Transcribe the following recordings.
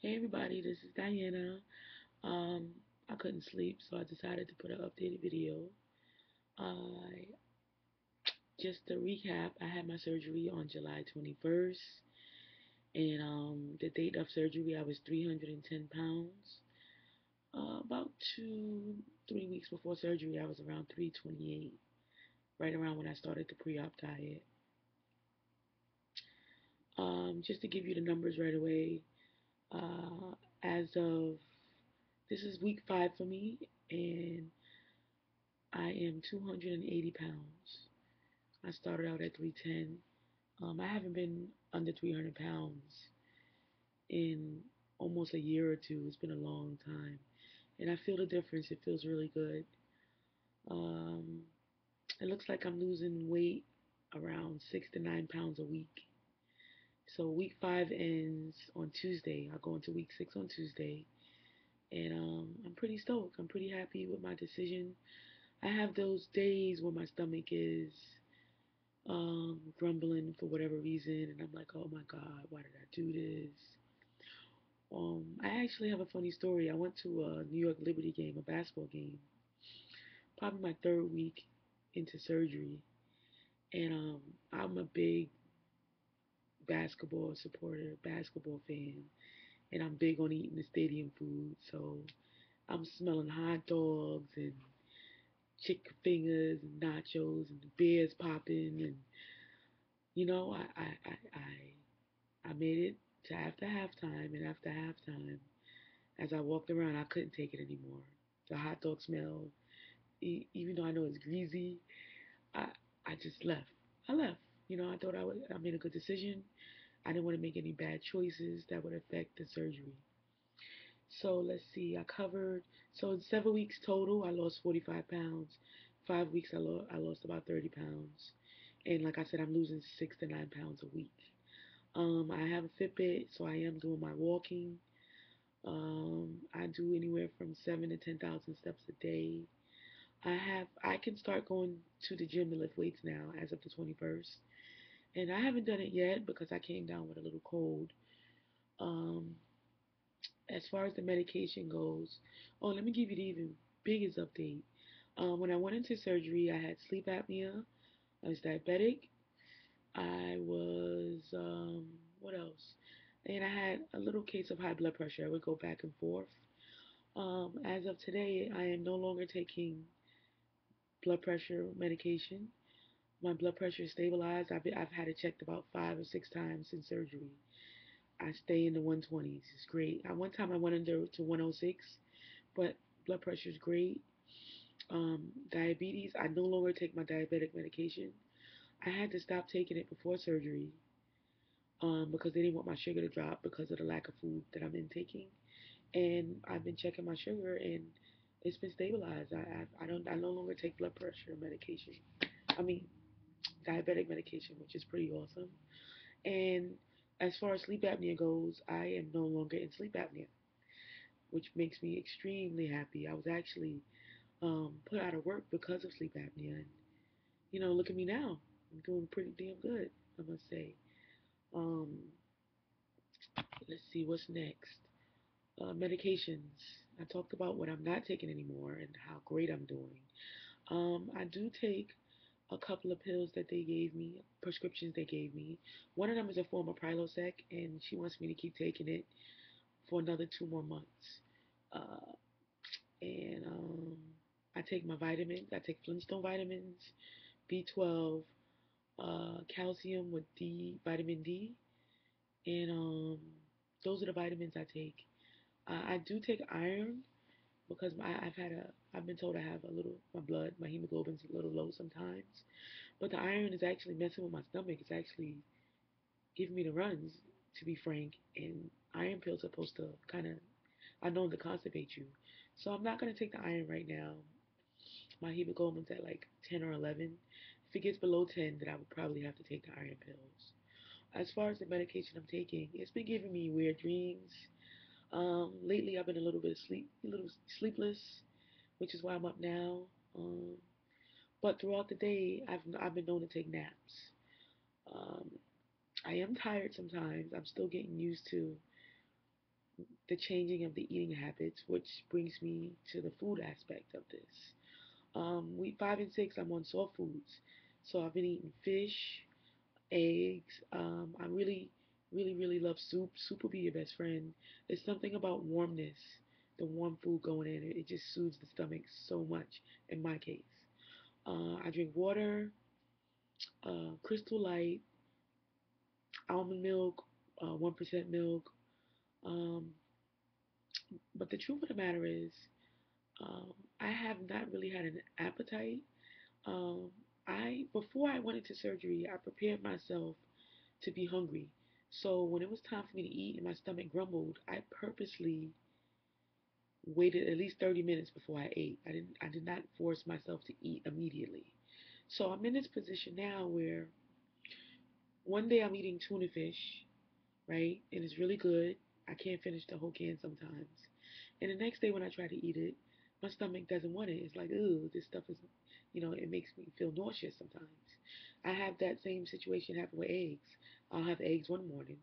Hey everybody, this is Diana. Um, I couldn't sleep, so I decided to put an updated video. I just to recap, I had my surgery on July 21st, and the date of surgery, I was 310 pounds. About 3 weeks before surgery, I was around 328, right around when I started the pre-op diet. Just to give you the numbers right away, as of this is week 5 for me, and I am 280 pounds. I started out at 310. I haven't been under 300 pounds in almost a year or two. It's been a long time. And I feel the difference. It feels really good. Um, it looks like I'm losing weight around 6 to 9 pounds a week. So week 5 ends on Tuesday. I'll go into week 6 on Tuesday. And I'm pretty stoked. I'm pretty happy with my decision. I have those days where my stomach is grumbling for whatever reason, and I'm like, oh my God, why did I do this? I actually have a funny story. I went to a New York Liberty game, a basketball game, probably my third week into surgery, and I'm a big basketball supporter, basketball fan, and I'm big on eating the stadium food. So I'm smelling hot dogs and chicken fingers and nachos and the beers popping, and I made it to after halftime, and after halftime, as I walked around, I couldn't take it anymore. The hot dog smell, even though I know it's greasy, I I just left. I left. I thought I made a good decision. I didn't want to make any bad choices that would affect the surgery. So let's see. So in 7 weeks total, I lost 45 pounds. 5 weeks, I lost about 30 pounds. And like I said, I'm losing 6 to 9 pounds a week. I have a Fitbit, so I am doing my walking. I do anywhere from 7 to 10,000 steps a day. I can start going to the gym to lift weights now as of the 21st, and I haven't done it yet because I came down with a little cold. Um, as far as the medication goes, oh, let me give you the even biggest update. When I went into surgery, I had sleep apnea. I was diabetic. I was what else? And I had a little case of high blood pressure. I would go back and forth. As of today, I am no longer taking blood pressure medication. My blood pressure is stabilized. I've had it checked about 5 or 6 times since surgery. I stay in the 120s. It's great. At one time I went under to 106, but blood pressure is great. Diabetes, I no longer take my diabetic medication. I had to stop taking it before surgery because they didn't want my sugar to drop because of the lack of food that I'm intaking. And I've been checking my sugar, and it's been stabilized. I no longer take blood pressure medication. I mean diabetic medication, which is pretty awesome. And as far as sleep apnea goes, I am no longer in sleep apnea, which makes me extremely happy. I was actually put out of work because of sleep apnea, and look at me now. I'm doing pretty damn good, I must say. Um, let's see what's next. Medications. I talked about what I'm not taking anymore and how great I'm doing. I do take a couple of pills that they gave me, prescriptions they gave me. One of them is a form of Prilosec, and she wants me to keep taking it for another 2 more months. Uh, and I take my vitamins. I take Flintstone vitamins, B12, calcium with vitamin D, and those are the vitamins I take. I do take iron because I've been told I have my hemoglobin's a little low sometimes. But the iron is actually messing with my stomach. It's actually giving me the runs, to be frank. And iron pills are supposed to I know to constipate you. So I'm not going to take the iron right now. My hemoglobin's at like 10 or 11. If it gets below 10, then I would probably have to take the iron pills. As far as the medication I'm taking, it's been giving me weird dreams. Lately I've been a little sleepless, which is why I'm up now. Um, but throughout the day, I've been known to take naps. Um, I am tired sometimes. I'm still getting used to the changing of the eating habits, which brings me to the food aspect of this. Week 5 and 6, I'm on soft foods, so I've been eating fish, eggs. I really love soup. Soup will be your best friend. There's something about warmness, the warm food going in. It just soothes the stomach so much. In my case, I drink water, Crystal Light, almond milk, 1% milk. Um, but the truth of the matter is, um, I have not really had an appetite. Um, I before I went into surgery, I prepared myself to be hungry. So when it was time for me to eat and my stomach grumbled, I purposely waited at least 30 minutes before I ate. I did not force myself to eat immediately. So I'm in this position now where one day I'm eating tuna fish, right? And it's really good. I can't finish the whole can sometimes. And the next day when I try to eat it, my stomach doesn't want it. It's like, ooh, this stuff is, it makes me feel nauseous sometimes. I have that same situation happen with eggs. I'll have eggs one morning.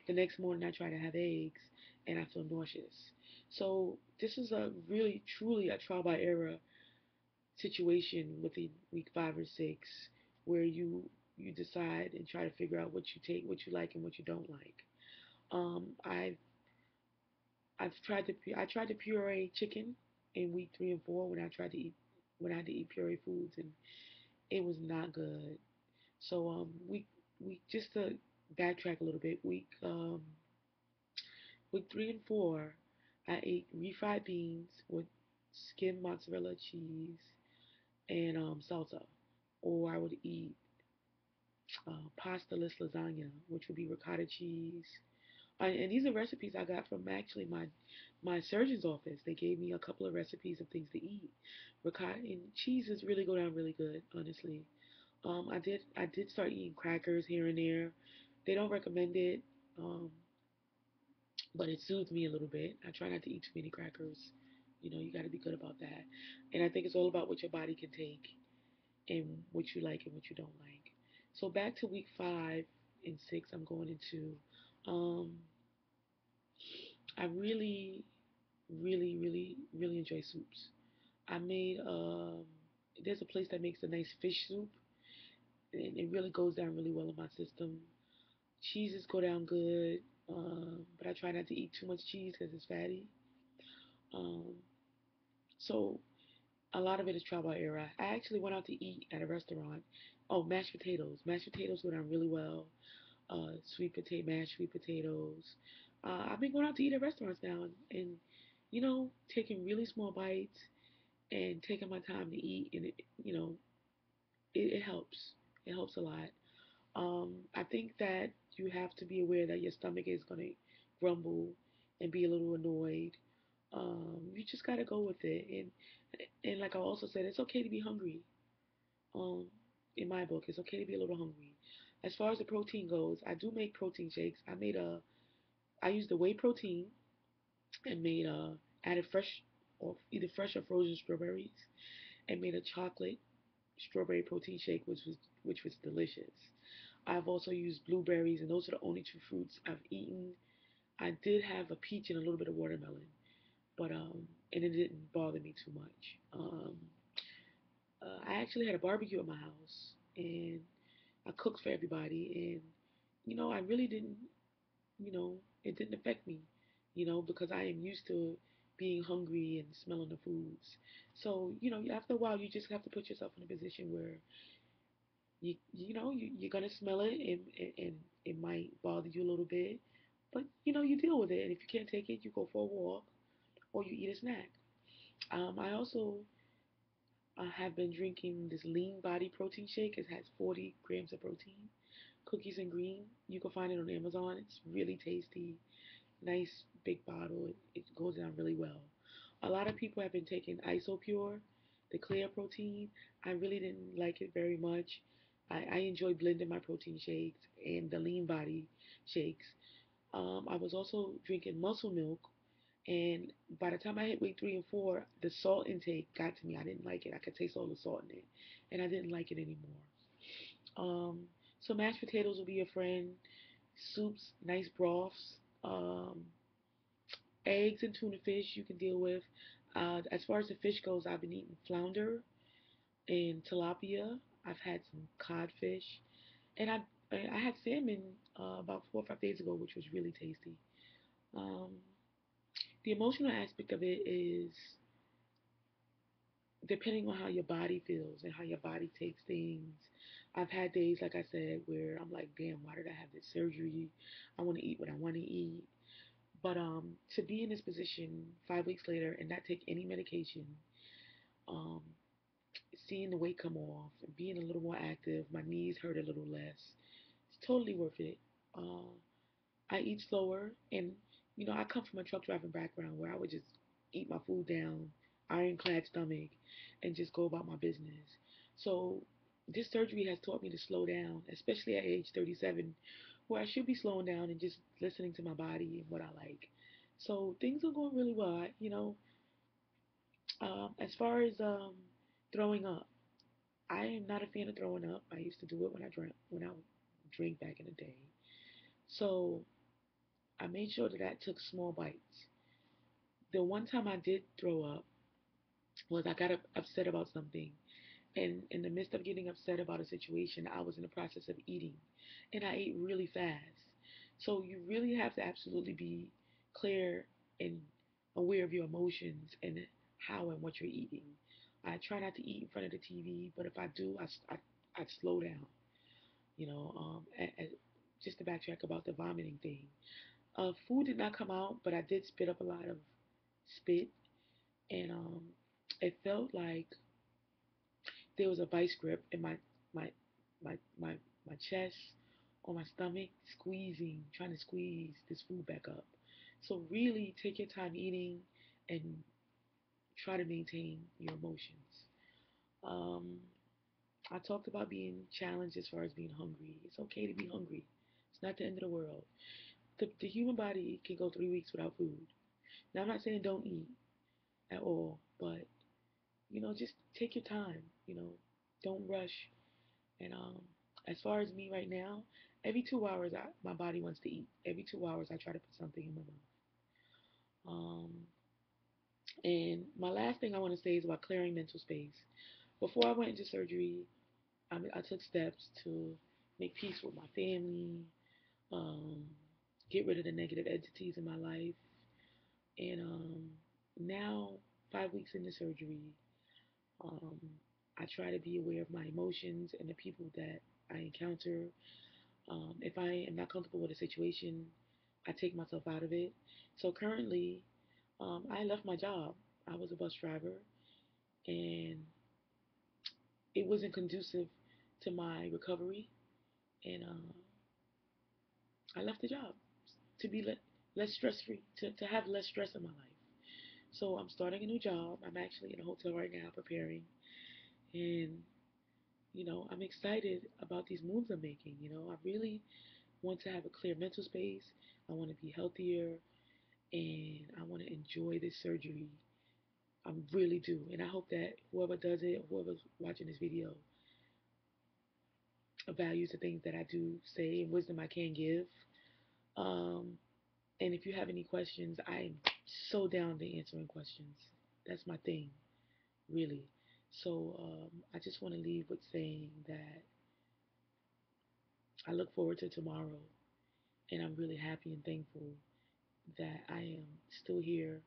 The next morning I try to have eggs and I feel nauseous. So this is a really, truly a trial by error situation within week 5 or 6 where you decide and try to figure out what you take, what you like, and what you don't like. I've tried to I tried to puree chicken in week 3 and 4 when I had to eat puree foods, and it was not good. So week just to backtrack a little bit, week 3 and 4, I ate refried beans with skimmed mozzarella cheese and salsa, or I would eat pastaless lasagna, which would be ricotta cheese. And these are recipes I got from actually my surgeon's office. They gave me a couple of recipes of things to eat. Ricotta and cheeses really go down really good, honestly. I did start eating crackers here and there. They don't recommend it, um, but it soothes me a little bit. I try not to eat too many crackers. You got to be good about that. And I think it's all about what your body can take and what you like and what you don't like. So back to week 5 and 6, I'm going into. Um, I really enjoy soups. I made there's a place that makes a nice fish soup, and it really goes down really well in my system. Cheeses go down good, but I try not to eat too much cheese because it's fatty. Um, so a lot of it is trial by error. I actually went out to eat at a restaurant. Oh, mashed potatoes. Mashed potatoes go down really well. Mashed sweet potatoes. I've been going out to eat at restaurants now, and taking really small bites and taking my time to eat, and it helps. It helps a lot. I think that you have to be aware that your stomach is gonna grumble and be a little annoyed. You just gotta go with it, and like I also said, it's okay to be hungry. Um, in my book, it's okay to be a little hungry. As far as the protein goes, I do make protein shakes. I used the whey protein and added fresh or either fresh or frozen strawberries and made a chocolate strawberry protein shake, which was delicious. I've also used blueberries, and those are the only two fruits I've eaten. I did have a peach and a little bit of watermelon, but and it didn't bother me too much. I actually had a barbecue at my house, and I cooked for everybody, and I really didn't, it didn't affect me, because I am used to being hungry and smelling the foods. So after a while, you just have to put yourself in a position where you're gonna smell it, and it might bother you a little bit, but you deal with it, and if you can't take it, you go for a walk or you eat a snack. I also have been drinking this lean body protein shake. It has 40 grams of protein, cookies and green. You can find it on Amazon. It's really tasty, nice big bottle. It goes down really well. A lot of people have been taking Isopure, the clear protein. I really didn't like it very much. I enjoy blending my protein shakes and the lean body shakes. I was also drinking muscle milk, and by the time I hit week 3 and 4, the salt intake got to me. I didn't like it. I could taste all the salt in it, and I didn't like it anymore. So mashed potatoes will be your friend. Soups, nice broths. Eggs and tuna fish you can deal with. As far as the fish goes, I've been eating flounder and tilapia. I've had some codfish, and I had salmon about 4 or 5 days ago, which was really tasty. Um, the emotional aspect of it is depending on how your body feels and how your body takes things. I've had days, like I said, where I'm like, damn, why did I have this surgery? I want to eat what I want to eat. But to be in this position 5 weeks later and not take any medication, um, seeing the weight come off, and being a little more active, my knees hurt a little less. It's totally worth it. Uh, I eat slower, and I come from a truck driving background where I would just eat my food down, ironclad stomach, and just go about my business. So this surgery has taught me to slow down, especially at age 37, where I should be slowing down and just listening to my body and what I like. So things are going really well. As far as throwing up, I am not a fan of throwing up. I used to do it when I drink back in the day. So I made sure that I took small bites. The one time I did throw up was I got upset about something. And in the midst of getting upset about a situation, I was in the process of eating. And I ate really fast. So you really have to absolutely be clear and aware of your emotions and how and what you're eating. I try not to eat in front of the TV, but if I do, I slow down. Just to backtrack about the vomiting thing. Food did not come out, but I did spit up a lot of spit, and it felt like there was a vice grip in my my my my chest or my stomach, squeezing, trying to squeeze this food back up. So really take your time eating and try to maintain your emotions. Um, I talked about being challenged as far as being hungry. It's okay to be hungry. It's not the end of the world. The human body can go 3 weeks without food. Now I'm not saying don't eat at all, but just take your time. Don't rush. And as far as me right now, every 2 hours my body wants to eat. Every 2 hours I try to put something in my mouth. And my last thing I want to say is about clearing mental space. Before I went into surgery, I took steps to make peace with my family, um, get rid of the negative entities in my life, and now 5 weeks into surgery, um, I try to be aware of my emotions and the people that I encounter. If I am not comfortable with a situation, I take myself out of it. So currently, I left my job. I was a bus driver, and it wasn't conducive to my recovery. And I left the job to be less stress free, to have less stress in my life. So I'm starting a new job. I'm actually in a hotel right now preparing. And, I'm excited about these moves I'm making. I really want to have a clear mental space. I want to be healthier and I want to enjoy this surgery. I really do. And I hope that whoever does it, whoever's watching this video, values the things that I do say and wisdom I can give. Um, and if you have any questions, I'm so down to answering questions. That's my thing, really. So I just want to leave with saying that I look forward to tomorrow, and I'm really happy and thankful that I am still here,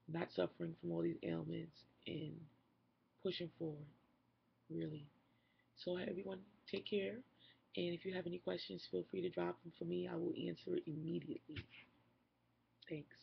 not suffering from all these ailments, and pushing forward, really. So, everyone, take care. And if you have any questions, feel free to drop them for me. I will answer it immediately. Thanks.